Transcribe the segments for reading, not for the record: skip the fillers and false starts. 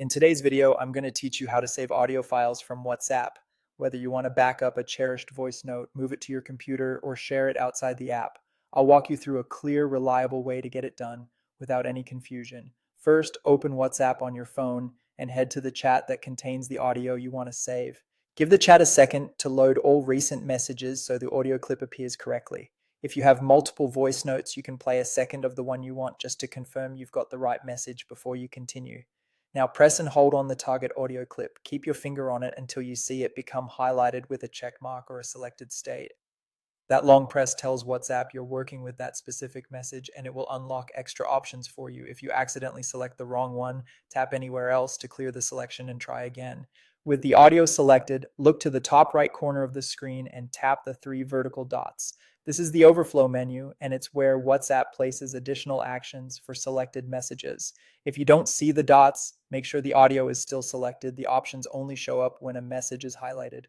In today's video, I'm going to teach you how to save audio files from WhatsApp. Whether you want to back up a cherished voice note, move it to your computer, or share it outside the app, I'll walk you through a clear, reliable way to get it done without any confusion. First, open WhatsApp on your phone and head to the chat that contains the audio you want to save. Give the chat a second to load all recent messages so the audio clip appears correctly. If you have multiple voice notes, you can play a second of the one you want just to confirm you've got the right message before you continue. Now press and hold on the target audio clip. Keep your finger on it until you see it become highlighted with a check mark or a selected state. That long press tells WhatsApp you're working with that specific message, and it will unlock extra options for you. If you accidentally select the wrong one, tap anywhere else to clear the selection and try again. With the audio selected, look to the top right corner of the screen and tap the three vertical dots. This is the overflow menu, and it's where WhatsApp places additional actions for selected messages. If you don't see the dots, make sure the audio is still selected. The options only show up when a message is highlighted.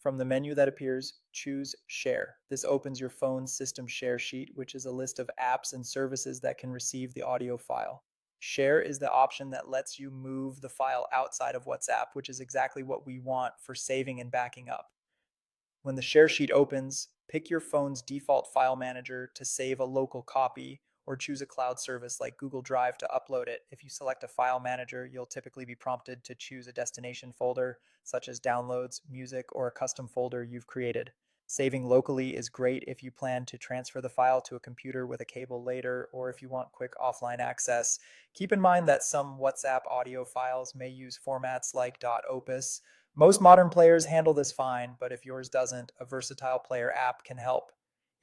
From the menu that appears, choose Share. This opens your phone's system share sheet, which is a list of apps and services that can receive the audio file. Share is the option that lets you move the file outside of WhatsApp, which is exactly what we want for saving and backing up. When the share sheet opens, pick your phone's default file manager to save a local copy, or choose a cloud service like Google Drive to upload it. If you select a file manager, you'll typically be prompted to choose a destination folder, such as downloads, music, or a custom folder you've created. Saving locally is great if you plan to transfer the file to a computer with a cable later, or if you want quick offline access. Keep in mind that some WhatsApp audio files may use formats like .opus. Most modern players handle this fine, but if yours doesn't, a versatile player app can help.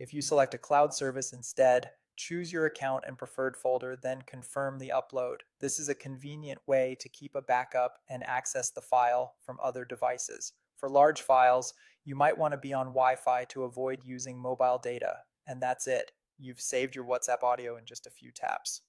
If you select a cloud service instead, choose your account and preferred folder, then confirm the upload. This is a convenient way to keep a backup and access the file from other devices. For large files, you might want to be on Wi-Fi to avoid using mobile data. And that's it. You've saved your WhatsApp audio in just a few taps.